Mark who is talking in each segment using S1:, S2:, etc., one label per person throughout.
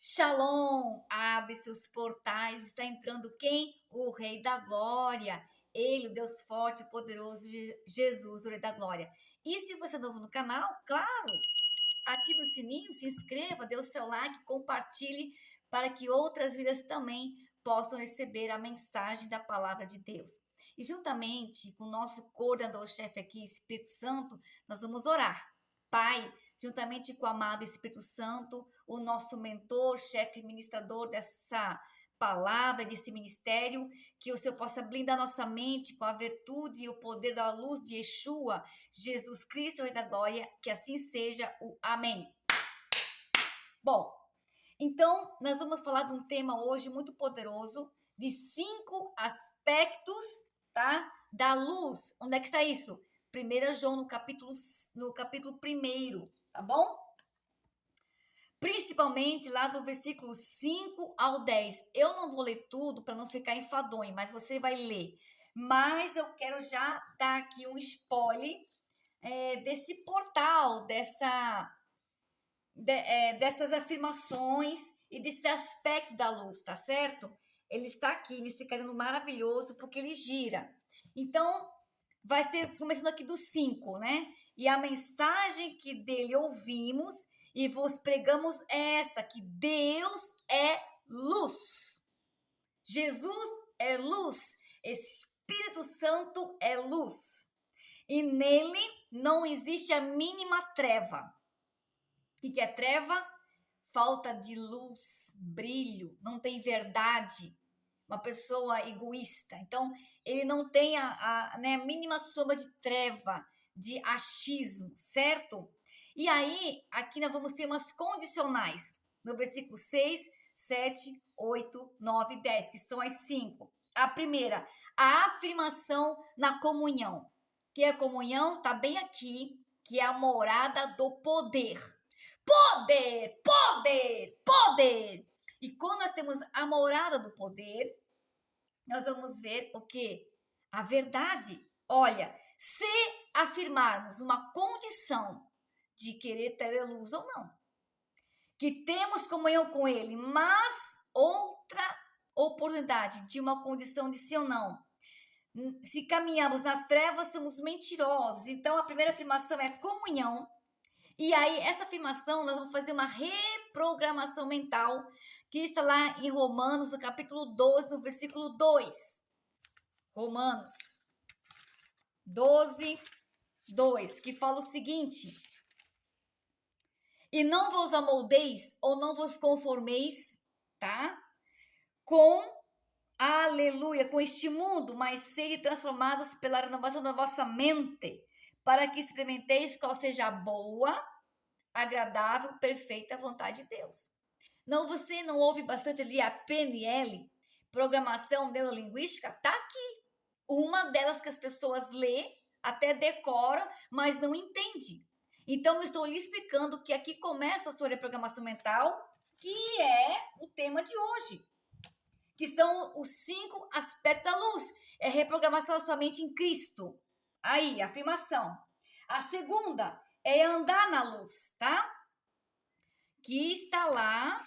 S1: Shalom, abre seus portais, está entrando quem? O Rei da Glória. Ele, o Deus forte e poderoso, Jesus, o Rei da Glória. E se você é novo no canal, claro, ative o sininho, se inscreva, dê o seu like, compartilhe para que outras vidas também possam receber a mensagem da palavra de Deus. E juntamente com o nosso coordenador-chefe aqui, Espírito Santo, nós vamos orar. Pai, juntamente com o amado Espírito Santo, o nosso mentor, chefe ministrador dessa palavra, desse ministério, que o Senhor possa blindar nossa mente com a virtude e o poder da luz de Yeshua, Jesus Cristo, Rei da Glória, que assim seja o amém. Bom, então nós vamos falar de um tema hoje muito poderoso, de 5 aspectos, tá? Da luz. Onde é que está isso? 1 João no capítulo 1, tá bom? Principalmente lá do versículo 5 ao 10. Eu não vou ler tudo para não ficar enfadonho, mas você vai ler. Mas eu quero já dar aqui um spoiler desse portal, dessas afirmações e desse aspecto da luz, tá certo? Ele está aqui nesse caderno maravilhoso porque ele gira. Então, vai ser começando aqui do 5, né? E a mensagem que dele ouvimos e vos pregamos é essa, que Deus é luz. Jesus é luz. Espírito Santo é luz. E nele não existe a mínima treva. O que é treva? Falta de luz, brilho, não tem verdade. Uma pessoa egoísta. Então, ele não tem a mínima sombra de treva, de achismo, certo? E aí, aqui nós vamos ter umas condicionais, no versículo 6, 7, 8, 9 e 10, que são as 5. A primeira, a afirmação na comunhão. Que a comunhão está bem aqui, que é a morada do poder. Poder, poder, poder. E quando nós temos a morada do poder, nós vamos ver o quê? A verdade. Olha, se afirmarmos uma condição de querer ter luz ou não, que temos comunhão com ele, mas outra oportunidade de uma condição de sim ou não, se caminhamos nas trevas, somos mentirosos. Então, a primeira afirmação é comunhão. E aí, essa afirmação, nós vamos fazer uma reprogramação mental, que está lá em Romanos, no capítulo 12, no versículo 2. Romanos 12, 2, que fala o seguinte: e não vos amoldeis, ou não vos conformeis, tá? Aleluia, com este mundo, mas sede transformados pela renovação da vossa mente, para que experimenteis qual seja a boa, agradável, perfeita vontade de Deus. Não, você não ouve bastante ali a PNL, Programação Neurolinguística? Tá aqui. Uma delas que as pessoas lê, até decora, mas não entende. Então, eu estou lhe explicando que aqui começa a sua reprogramação mental, que é o tema de hoje, que são os 5 aspectos da luz. É reprogramação da sua mente em Cristo. Aí, afirmação. A segunda é andar na luz, tá? Que está lá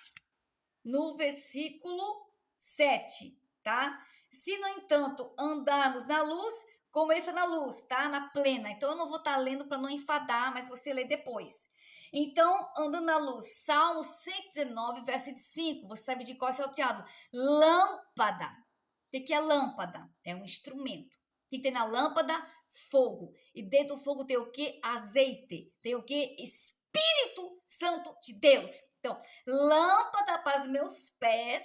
S1: no versículo 7, tá? Se, no entanto, andarmos na luz, como ele está na luz, tá? Na plena. Então, eu não vou estar lendo para não enfadar, mas você lê depois. Então, andando na luz, Salmo 119, verso 5, você sabe de qual é salteado? Lâmpada. O que é lâmpada? É um instrumento. O que tem na lâmpada? Fogo. E dentro do fogo tem o que? Azeite. Tem o que? Espírito Santo de Deus. Então, lâmpada para os meus pés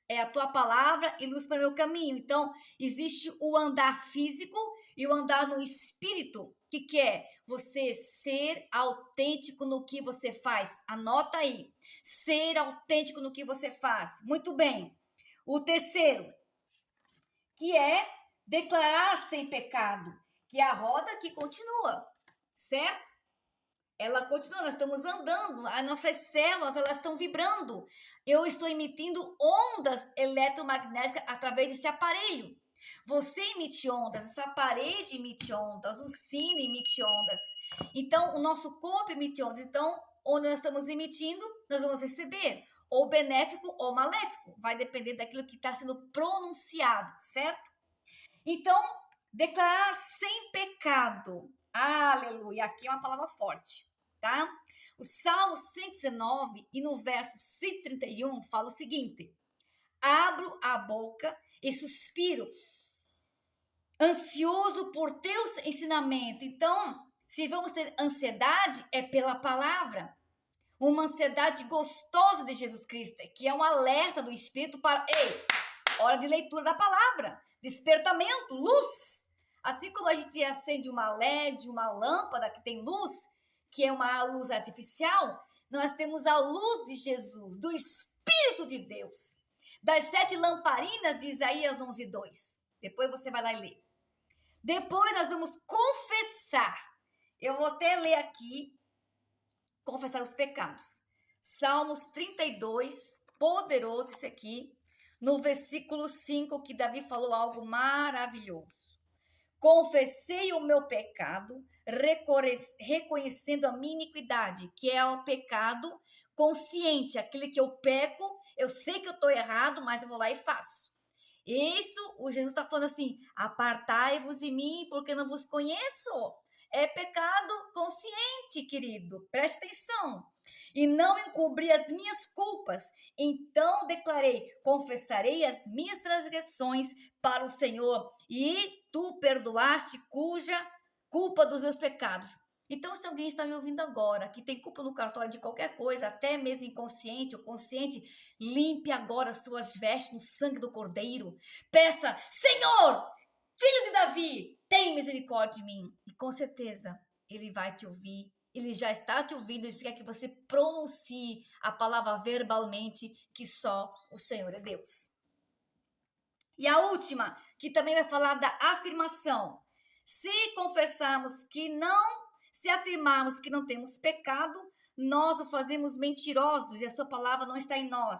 S1: é a tua palavra e luz para o meu caminho. Então, existe o andar físico e o andar no espírito. O que é? Você ser autêntico no que você faz. Anota aí. Ser autêntico no que você faz. Muito bem. O terceiro, que é declarar sem pecado, que é a roda que continua, certo? Ela continua, nós estamos andando, as nossas células, elas estão vibrando. Eu estou emitindo ondas eletromagnéticas através desse aparelho. Você emite ondas, essa parede emite ondas, o sino emite ondas. Então, o nosso corpo emite ondas. Então, onde nós estamos emitindo, nós vamos receber. ou benéfico ou maléfico. Vai depender daquilo que está sendo pronunciado, certo? Então, declarar sem pecado. Aleluia. Aqui é uma palavra forte, tá? O Salmo 119 e no verso 131 fala o seguinte: abro a boca e suspiro, ansioso por teus ensinamentos. Então, se vamos ter ansiedade, é pela palavra. Uma ansiedade gostosa de Jesus Cristo, que é um alerta do Espírito para, ei, hora de leitura da palavra, despertamento, luz. Assim como a gente acende uma LED, uma lâmpada que tem luz, que é uma luz artificial, nós temos a luz de Jesus, do Espírito de Deus, das 7 lamparinas de Isaías 11:2. Depois você vai lá e lê. Depois nós vamos confessar. Eu vou até ler aqui, confessar os pecados. Salmos 32, poderoso esse aqui, no versículo 5, que Davi falou algo maravilhoso. Confessei o meu pecado, reconhecendo a minha iniquidade, que é o pecado consciente, aquele que eu peco, eu sei que eu estou errado, mas eu vou lá e faço. Isso, o Jesus está falando assim, apartai-vos de mim, porque não vos conheço. É pecado consciente, querido, preste atenção. E não encobri as minhas culpas. Então declarei, confessarei as minhas transgressões para o Senhor, e tu perdoaste cuja culpa dos meus pecados. Então, se alguém está me ouvindo agora, que tem culpa no cartório de qualquer coisa, até mesmo inconsciente ou consciente, limpe agora suas vestes no sangue do Cordeiro. Peça, Senhor, Filho de Davi, tem misericórdia de mim. E com certeza, Ele vai te ouvir. Ele já está te ouvindo. Ele quer que você pronuncie a palavra verbalmente, que só o Senhor é Deus. E a última, que também vai falar da afirmação. Se afirmarmos que não temos pecado, nós o fazemos mentirosos e a sua palavra não está em nós.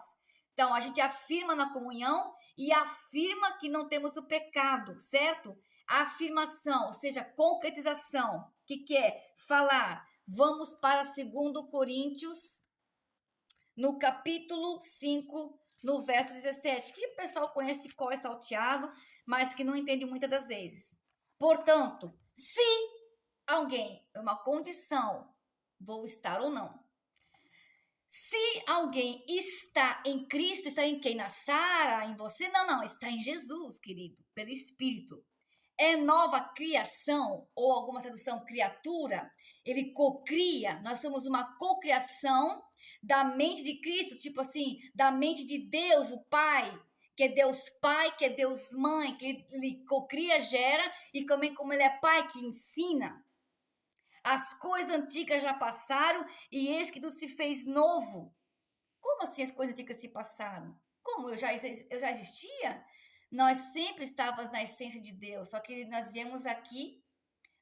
S1: Então, a gente afirma na comunhão e afirma que não temos o pecado, certo? A afirmação, ou seja, concretização. O que é? Falar. Vamos para 2 Coríntios, no capítulo 5, no verso 17, que o pessoal conhece de cor salteado, mas que não entende muitas das vezes. Portanto, se alguém, é uma condição, vou estar ou não. Se alguém está em Cristo, está em quem? Na Sara, em você? Não, está em Jesus, querido, pelo Espírito. É nova criação, ou alguma tradução, criatura. Ele cocria, nós somos uma cocriação da mente de Cristo, tipo assim, da mente de Deus, o Pai, que é Deus Pai, que é Deus Mãe, que ele cocria, gera, e também como ele é Pai, que ensina. As coisas antigas já passaram e eis que tudo se fez novo. Como assim as coisas antigas se passaram? Como? Eu já existia? Nós sempre estávamos na essência de Deus, só que nós viemos aqui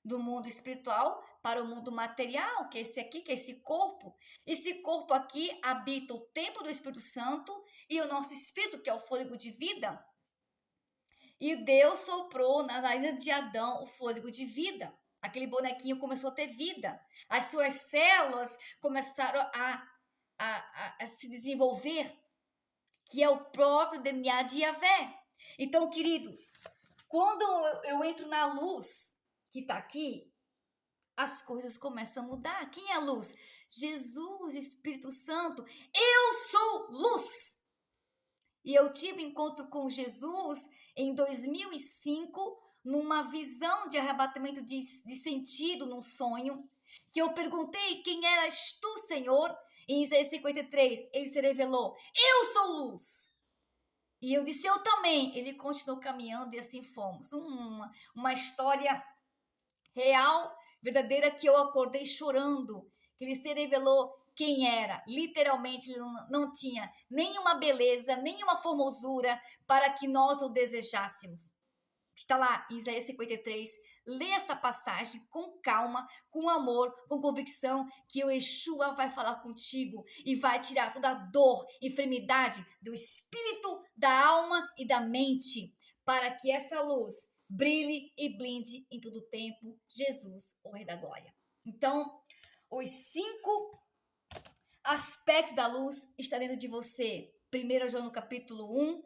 S1: do mundo espiritual para o mundo material, que é esse aqui, que é esse corpo. Esse corpo aqui habita o templo do Espírito Santo e o nosso espírito, que é o fôlego de vida. E Deus soprou na nariz de Adão o fôlego de vida. Aquele bonequinho começou a ter vida. As suas células começaram a se desenvolver, que é o próprio DNA de Yahvé. Então, queridos, quando eu entro na luz que está aqui, as coisas começam a mudar. Quem é a luz? Jesus, Espírito Santo. Eu sou luz. E eu tive encontro com Jesus em 2005, numa visão de arrebatamento de sentido, num sonho, que eu perguntei quem eras tu, Senhor. Em Isaías 53, ele se revelou, eu sou luz. E eu disse, eu também. Ele continuou caminhando e assim fomos. Uma história real, verdadeira, que eu acordei chorando, que ele se revelou quem era. Literalmente, ele não tinha nenhuma beleza, nenhuma formosura para que nós o desejássemos. Está lá, Isaías 53. Lê essa passagem com calma, com amor, com convicção, que o Yeshua vai falar contigo e vai tirar toda a dor, enfermidade do espírito, da alma e da mente, para que essa luz brilhe e blinde em todo o tempo. Jesus, o Rei da Glória. Então, os 5 aspecto da luz está dentro de você. 1 João no capítulo 1,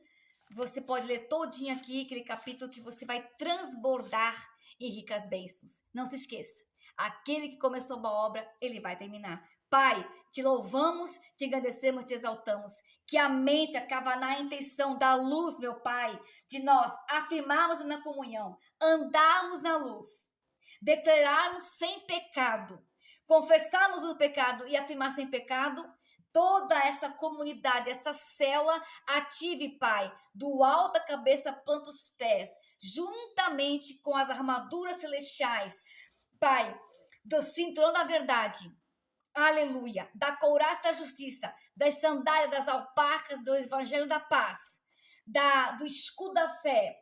S1: você pode ler todinho aqui, aquele capítulo que você vai transbordar em ricas bênçãos. Não se esqueça, aquele que começou uma obra, ele vai terminar. Pai, te louvamos, te agradecemos, te exaltamos. Que a mente acaba na intenção da luz, meu Pai, de nós afirmarmos na comunhão, andarmos na luz, declararmos sem pecado, confessarmos o pecado e afirmar sem pecado. Toda essa comunidade, essa célula, ative, Pai, do alto da cabeça planta os pés, juntamente com as armaduras celestiais, Pai, do cinturão da verdade, aleluia, da couraça da justiça, das sandálias, das alparcas, do evangelho da paz, do escudo da fé,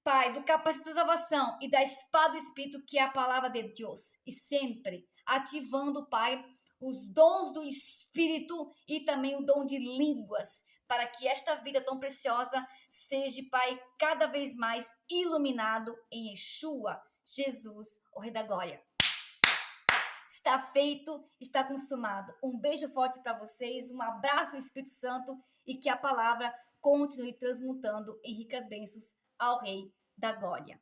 S1: Pai, do capacete da salvação e da espada do Espírito, que é a palavra de Deus. E sempre ativando, Pai, os dons do Espírito e também o dom de línguas, para que esta vida tão preciosa seja, Pai, cada vez mais iluminado em Yeshua, Jesus, o Rei da Glória. Está feito, está consumado. Um beijo forte para vocês, um abraço ao Espírito Santo e que a palavra continue transmutando em ricas bênçãos ao Rei da Glória.